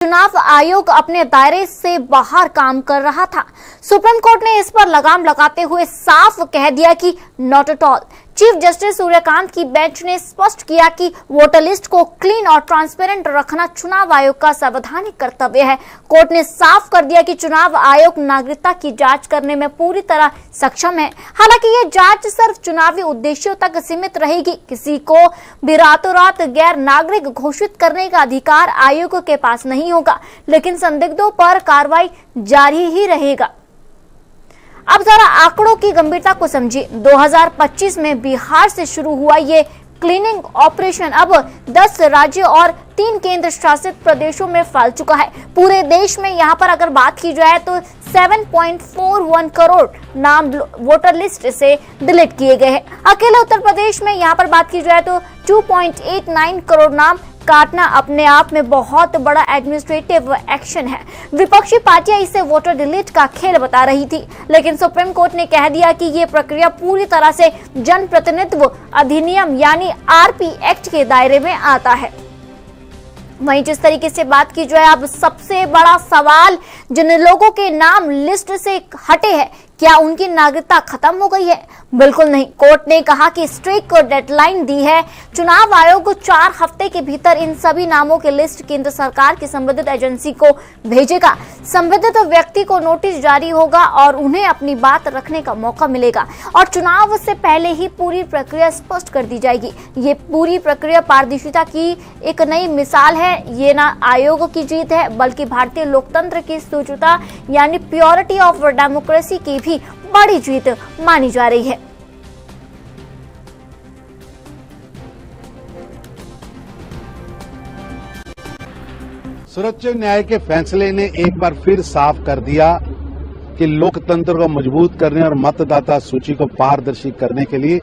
चुनाव आयोग अपने दायरे से बाहर काम कर रहा था। सुप्रीम कोर्ट ने इस पर लगाम लगाते हुए साफ कह दिया कि not at all. Chief justice Suryakant की बेंच ने स्पष्ट किया कि वोटर लिस्ट को क्लीन और ट्रांसपेरेंट रखना चुनाव आयोग का संवैधानिक कर्तव्य है। कोर्ट ने साफ कर दिया कि चुनाव आयोग नागरिकता की जांच करने में पूरी तरह सक्षम है। हालांकि ये जांच सिर्फ चुनावी उद्देश्यों तक सीमित रहेगी। किसी को भी रातों रात गैर नागरिक घोषित करने का अधिकार आयोग के पास नहीं होगा, लेकिन संदिग्धों पर कार्रवाई जारी ही रहेगा। अब जरा आंकड़ों की गंभीरता को समझिए। 2025 में बिहार से शुरू हुआ ये क्लीनिंग ऑपरेशन अब 10 राज्यों और 3 केंद्र शासित प्रदेशों में फैल चुका है। पूरे देश में यहाँ पर अगर बात की जाए तो 7.41 करोड़ नाम वोटर लिस्ट से डिलीट किए गए हैं। अकेले उत्तर प्रदेश में यहाँ पर बात की जाए तो 2.89 करोड़ नाम काटना अपने आप में बहुत बड़ा एडमिनिस्ट्रेटिव एक्शन है। विपक्षी पार्टियां इसे वोटर डिलीट का खेल बता रही थी, लेकिन सुप्रीम कोर्ट ने कह दिया कि ये प्रक्रिया पूरी तरह से जनप्रतिनिधित्व अधिनियम यानी आरपी एक्ट के दायरे में आता है। वहीं जिस तरीके से बात की जाए, अब सबसे बड़ा सवाल जिन लोगों के नाम लिस्ट से हटे हैं, क्या उनकी नागरिकता खत्म हो गई है? बिल्कुल नहीं। कोर्ट ने कहा कि स्ट्रिक्ट डेडलाइन दी है। चुनाव आयोग 4 हफ्ते के भीतर इन सभी नामों की लिस्ट केंद्र सरकार की संबंधित एजेंसी को भेजेगा। संबंधित व्यक्ति को नोटिस जारी होगा और उन्हें अपनी बात रखने का मौका मिलेगा और चुनाव से पहले ही पूरी प्रक्रिया स्पष्ट कर दी जाएगी। ये पूरी प्रक्रिया पारदर्शिता की एक नई मिसाल है। ये ना आयोग की जीत है, बल्कि भारतीय लोकतंत्र की शुचिता यानी प्योरिटी ऑफ डेमोक्रेसी की भी बड़ी जीत मानी जा रही है। सर्वोच्च न्यायालय के फैसले ने एक बार फिर साफ कर दिया कि लोकतंत्र को मजबूत करने और मतदाता सूची को पारदर्शी करने के लिए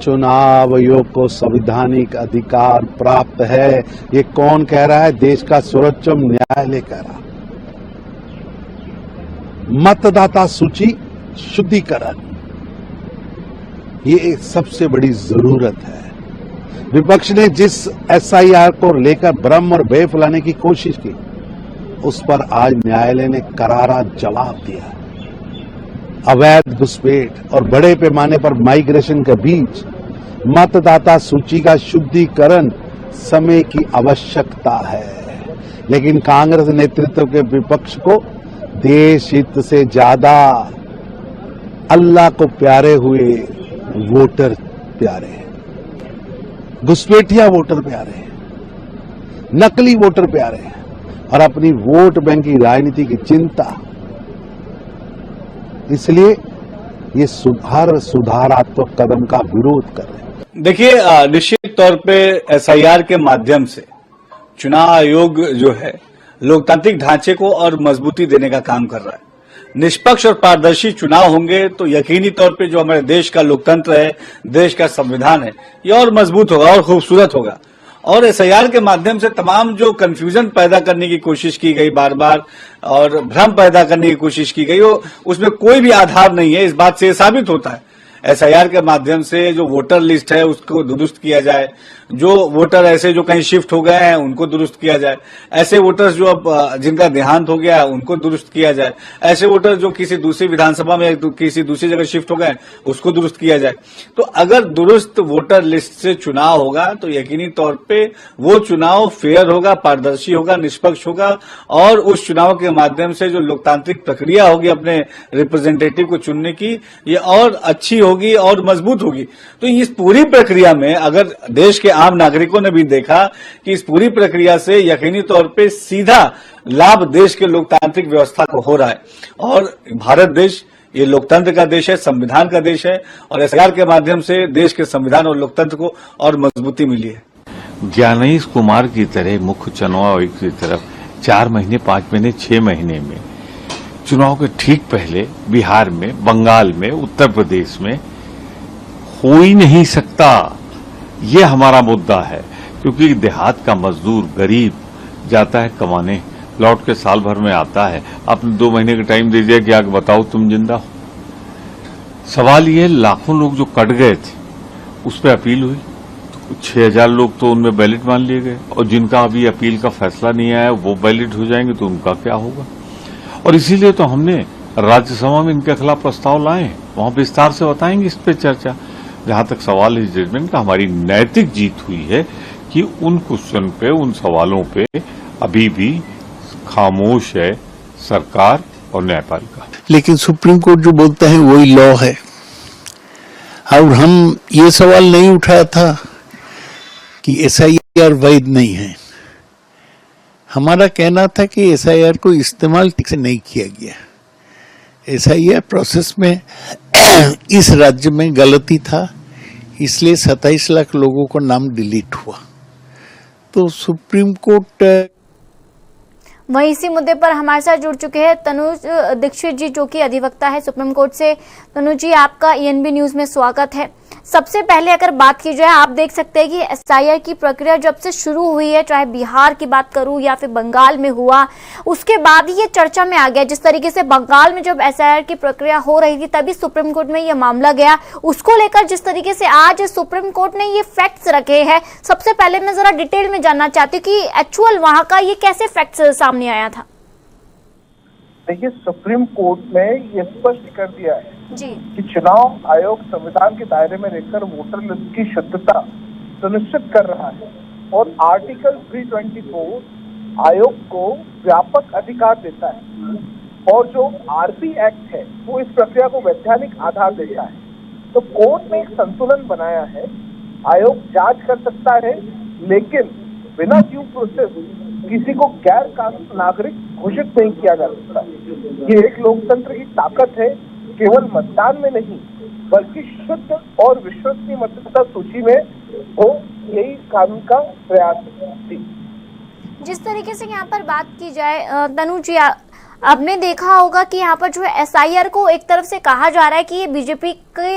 चुनाव आयोग को संवैधानिक अधिकार प्राप्त है। ये कौन कह रहा है? देश का सर्वोच्च न्यायालय कह रहा है। मतदाता सूची शुद्धिकरण ये एक सबसे बड़ी जरूरत है। विपक्ष ने जिस एसआईआर को लेकर भ्रम और भय फैलाने की कोशिश की, उस पर आज न्यायालय ने करारा जवाब दिया। अवैध घुसपैठ और बड़े पैमाने पर माइग्रेशन के बीच मतदाता सूची का शुद्धिकरण समय की आवश्यकता है, लेकिन कांग्रेस नेतृत्व के विपक्ष को देश हित से ज्यादा अल्लाह को प्यारे हुए वोटर प्यारे हैं, घुसपैठिया वोटर प्यारे हैं, नकली वोटर प्यारे हैं और अपनी वोट बैंक की राजनीति की चिंता। इसलिए ये सुधारात्मक कदम का विरोध कर रहे हैं। देखिए, निश्चित तौर पे एसआईआर के माध्यम से चुनाव आयोग जो है लोकतांत्रिक ढांचे को और मजबूती देने का काम कर रहा है। निष्पक्ष और पारदर्शी चुनाव होंगे तो यकीनी तौर पे जो हमारे देश का लोकतंत्र है, देश का संविधान है, ये और मजबूत होगा और खूबसूरत होगा। और एसआईआर के माध्यम से तमाम जो कंफ्यूजन पैदा करने की कोशिश की गई बार बार और भ्रम पैदा करने की कोशिश की गई, उसमें कोई भी आधार नहीं है। इस बात से साबित होता है एसआईआर के माध्यम से जो वोटर लिस्ट है उसको दुरुस्त किया जाए, जो वोटर ऐसे जो कहीं शिफ्ट हो गए हैं उनको दुरुस्त किया जाए, ऐसे वोटर्स जो अब जिनका देहांत हो गया है उनको दुरुस्त किया जाए, ऐसे वोटर जो किसी दूसरी विधानसभा में किसी दूसरी जगह शिफ्ट हो गए उसको दुरुस्त किया जाए। तो अगर दुरुस्त वोटर लिस्ट से चुनाव होगा तो यकीनी तौर पे वो चुनाव फेयर होगा, पारदर्शी होगा, निष्पक्ष होगा और उस चुनाव के माध्यम से जो लोकतांत्रिक प्रक्रिया होगी अपने रिप्रेजेंटेटिव को चुनने की, ये और अच्छी होगी और मजबूत होगी। तो इस पूरी प्रक्रिया में अगर देश के आम नागरिकों ने भी देखा कि इस पूरी प्रक्रिया से यकीनी तौर पे सीधा लाभ देश के लोकतांत्रिक व्यवस्था को हो रहा है और भारत देश ये लोकतंत्र का देश है, संविधान का देश है और एसआईआर के माध्यम से देश के संविधान और लोकतंत्र को और मजबूती मिली है। ज्ञानेश कुमार की तरह मुख्य चुनाव आयुक्त की तरफ 4 महीने, 5 महीने, 6 महीने में चुनाव के ठीक पहले बिहार में, बंगाल में, उत्तर प्रदेश में हो ही नहीं सकता। ये हमारा मुद्दा है, क्योंकि देहात का मजदूर गरीब जाता है कमाने, लौट के साल भर में आता है, आपने 2 महीने का टाइम दे दिया कि आगे बताओ तुम जिंदा हो। सवाल ये लाखों लोग जो कट गए थे उस पर अपील हुई तो 6000 लोग तो उनमें वैलिड मान लिए गए, और जिनका अभी अपील का फैसला नहीं आया वो वैलिड हो जाएंगे, तो उनका क्या होगा। और इसीलिए तो हमने राज्यसभा में इनके खिलाफ प्रस्ताव लाए हैं, वहां विस्तार से बताएंगे इस पे चर्चा। जहां तक सवाल है जजमेंट का, हमारी नैतिक जीत हुई है कि उन क्वेश्चन पे, उन सवालों पे अभी भी खामोश है सरकार और न्यायपालिका। लेकिन सुप्रीम कोर्ट जो बोलता है वही लॉ है। और हम ये सवाल नहीं उठाया था कि एसआईआर वैध नहीं है। हमारा कहना था कि एसआईआर को इस्तेमाल ठीक से नहीं किया गया। एसआईआर प्रोसेस में इस राज्य में गलती था, इसलिए 27 लाख लोगों का नाम डिलीट हुआ। तो सुप्रीम कोर्ट वहीं इसी मुद्दे पर हमारे साथ जुड़ चुके हैं तनुज दीक्षित जी, जो कि अधिवक्ता है सुप्रीम कोर्ट से। तनुज जी, आपका ईएनबी न्यूज में स्वागत है। सबसे पहले अगर बात की जाए, आप देख सकते हैं कि एसआईआर की प्रक्रिया जब से शुरू हुई है, चाहे बिहार की बात करूं या फिर बंगाल में हुआ, उसके बाद ही ये चर्चा में आ गया। जिस तरीके से बंगाल में जब एसआईआर की प्रक्रिया हो रही थी तभी सुप्रीम कोर्ट में ये मामला गया, उसको लेकर जिस तरीके से आज सुप्रीम कोर्ट ने ये फैक्ट्स रखे हैं, सबसे पहले मैं जरा डिटेल में जानना चाहती हूँ कि एक्चुअल वहां का ये कैसे फैक्ट्स सामने आया था। देखिए, सुप्रीम कोर्ट ने ये स्पष्ट कर दिया है जी कि चुनाव आयोग संविधान के दायरे में रहकर वोटर लिस्ट की शुद्धता सुनिश्चित कर रहा है और आर्टिकल 324 आयोग को व्यापक अधिकार देता है, और जो आरपी एक्ट है वो इस प्रक्रिया को वैधानिक आधार देता है। तो कोर्ट ने एक संतुलन बनाया है। आयोग जांच कर सकता है, लेकिन बिना ड्यू प्रोसेस किसी को गैर कानूनी नागरिक घोषित नहीं किया जा सकता। ये एक लोकतंत्र की ताकत है, केवल मतदान में नहीं बल्कि शुद्ध और विश्वसनीय मतदाता सूची में हो, यही कानून का प्रयास है। जिस तरीके से यहाँ पर बात की जाए तनुज जी, आपने देखा होगा कि यहाँ पर जो है एसआईआर को एक तरफ से कहा जा रहा है कि ये बीजेपी के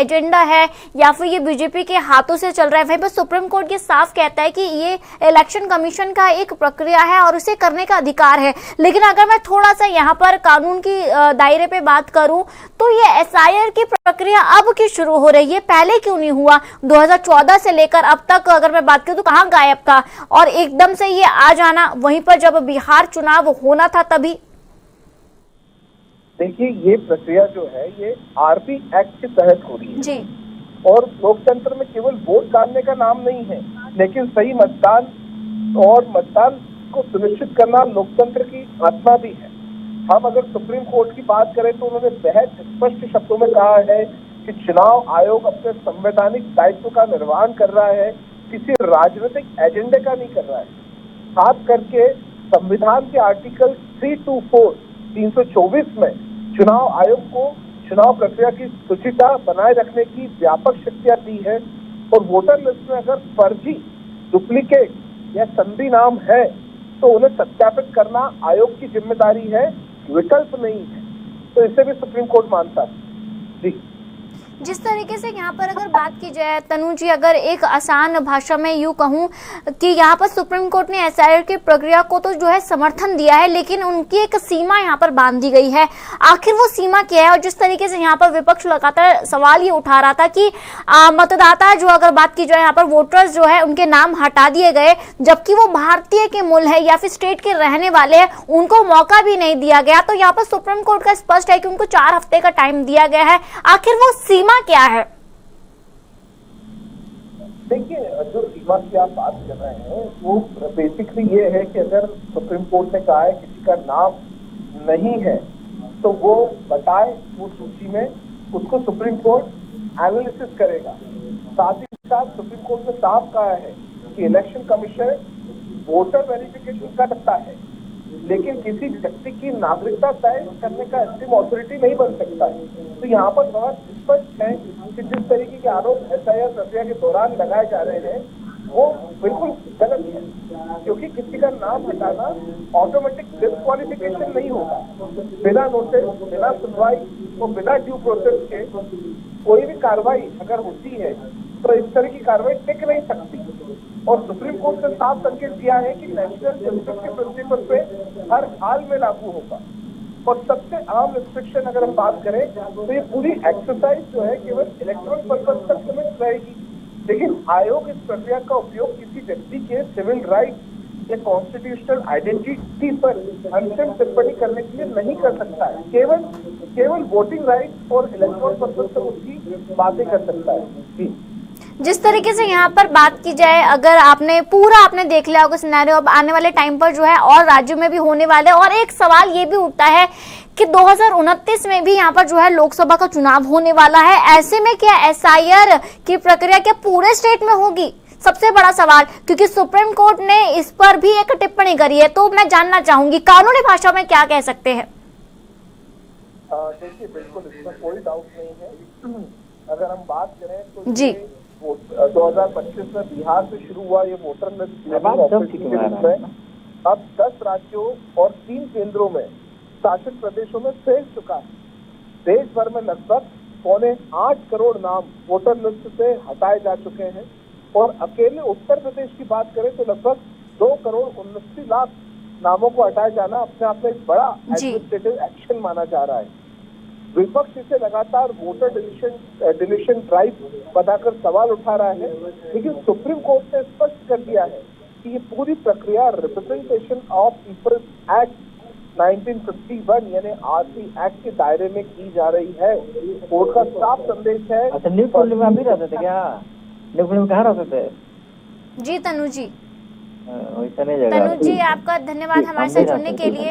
एजेंडा है या फिर ये बीजेपी के हाथों से चल रहा है। वहीं पर सुप्रीम कोर्ट ये साफ कहता है कि ये इलेक्शन कमीशन का एक प्रक्रिया है और उसे करने का अधिकार है। लेकिन अगर मैं थोड़ा सा यहाँ पर कानून की दायरे पे बात करूं तो ये एसआईआर की प्रक्रिया अब क्यों शुरू हो रही है, पहले क्यों नहीं हुआ? 2014 से लेकर अब तक अगर मैं बात करूं तो कहाँ गायब था, और एकदम से ये आ जाना वहीं पर जब बिहार चुनाव होना था तभी। देखिए, ये प्रक्रिया जो है ये आरपी एक्ट के तहत हो रही है जी, और लोकतंत्र में केवल वोट डालने का नाम नहीं है, लेकिन सही मतदान और मतदान को सुनिश्चित करना लोकतंत्र की आत्मा भी है। हम अगर सुप्रीम कोर्ट की बात करें तो उन्होंने बेहद स्पष्ट शब्दों में कहा है कि चुनाव आयोग अपने संवैधानिक दायित्व का निर्वहन कर रहा है, किसी राजनीतिक एजेंडे का नहीं कर रहा है। खास करके संविधान के आर्टिकल 324 में चुनाव आयोग को चुनाव प्रक्रिया की शुचिता बनाए रखने की व्यापक शक्तियां दी है, और वोटर लिस्ट में अगर फर्जी, डुप्लीकेट या संधि नाम है तो उन्हें सत्यापित करना आयोग की जिम्मेदारी है, विकल्प नहीं है। तो इसे भी सुप्रीम कोर्ट मानता है। जी, जिस तरीके से यहाँ पर अगर बात की जाए तनु जी, अगर एक आसान भाषा में यूँ कहूँ कि यहाँ पर सुप्रीम कोर्ट ने एसआईआर की प्रक्रिया को तो जो है समर्थन दिया है, लेकिन उनकी एक सीमा यहाँ पर बांध दी गई है। आखिर वो सीमा क्या है? और जिस तरीके से यहाँ पर विपक्ष लगातार सवाल ये उठा रहा था कि मतदाता जो, अगर बात की जाए यहाँ पर वोटर्स जो है उनके नाम हटा दिए गए, जबकि वो भारतीय के मूल है या फिर स्टेट के रहने वाले हैं, उनको मौका भी नहीं दिया गया। तो यहाँ पर सुप्रीम कोर्ट का स्पष्ट है कि उनको 4 हफ्ते का टाइम दिया गया है। आखिर वो सीमा क्या है? देखिए, जो सीमा की आप बात कर रहे हैं वो बेसिकली ये है कि अगर सुप्रीम कोर्ट ने कहा है किसी का नाम नहीं है तो वो बताए, वो सूची में उसको सुप्रीम कोर्ट एनालिसिस करेगा। साथ ही साथ सुप्रीम कोर्ट ने साफ कहा है कि इलेक्शन कमीशन वोटर वेरिफिकेशन कर सकता है, लेकिन किसी व्यक्ति की नागरिकता तय करने का अंतिम अथॉरिटी नहीं बन सकता है। तो यहाँ पर बहुत स्पष्ट है कि जिस तरीके के आरोप एसआईआर प्रक्रिया के दौरान लगाए जा रहे हैं वो बिल्कुल गलत है, क्योंकि किसी का नाम हटाना ऑटोमेटिक डिस्क्वालिफिकेशन नहीं होगा। बिना नोटिस, बिना सुनवाई और बिना ड्यू प्रोसेस के कोई भी कार्रवाई अगर होती है तो इस तरह की कार्रवाई टिक नहीं सकती। और सुप्रीम कोर्ट ने साफ संकेत दिया है कि नेशनल जस्टिस के प्रिंसिपल पे हर हाल में लागू होगा। और सबसे आम रिस्ट्रिक्शन अगर हम बात करें तो ये पूरी एक्सरसाइज जो है केवल इलेक्ट्रल पर्पज तक सीमित रहेगी। लेकिन आयोग इस प्रक्रिया का उपयोग किसी व्यक्ति के सिविल राइट या कॉन्स्टिट्यूशनल आइडेंटिटी पर अंतिम टिप्पणी करने के लिए नहीं कर सकता है। केवल वोटिंग राइट और इलेक्टोरल पर्पस तक उसकी बातें कर सकता है। जी, जिस तरीके से यहाँ पर बात की जाए, अगर आपने देख लिया होगा सिनेरियो, अब आने वाले टाइम पर जो है और राज्यों में भी होने वाले, और एक सवाल ये भी उठता है कि 2029 में भी यहाँ पर जो है लोकसभा का चुनाव होने वाला है। ऐसे में क्या एसआईआर की प्रक्रिया क्या पूरे स्टेट में होगी? सबसे बड़ा सवाल, क्योंकि सुप्रीम कोर्ट ने इस पर भी एक टिप्पणी करी है, तो मैं जानना चाहूंगी कानूनी भाषा में क्या कह सकते हैं? देखिए, बिल्कुल इसमें कोई डाउट नहीं है। अगर हम बात करें तो जी, 2025 में बिहार से शुरू हुआ ये वोटर लिस्ट अब 10 राज्यों और 3 केंद्रों में शासित प्रदेशों में फैल चुका है। देश भर में लगभग 8.25 करोड़ नाम वोटर लिस्ट से हटाए जा चुके हैं और अकेले उत्तर प्रदेश की बात करें तो लगभग 2 करोड़ 29 लाख नामों को हटाए जाना अपने आप में एक बड़ा एडमिनिस्ट्रेटिव एक्शन माना जा रहा है। विपक्ष इसे लगातार वोटर डिलीशन ड्राइव बताकर सवाल उठा रहा है, लेकिन सुप्रीम कोर्ट ने स्पष्ट कर दिया है कि ये पूरी प्रक्रिया रिप्रेजेंटेशन ऑफ पीपल्स एक्ट 1951 यानी आरसी एक्ट के दायरे में की जा रही है। कोर्ट का साफ संदेश है। अच्छा, न्यू कॉलोनी में आप भी रहते थे क्या? न्यू कॉलोनी में कहाँ रहते थे? जी तनु जी, वैसा नहीं जगह। तनु जी आपका धन्यवाद हमारे साथ जुड़ने के लिए।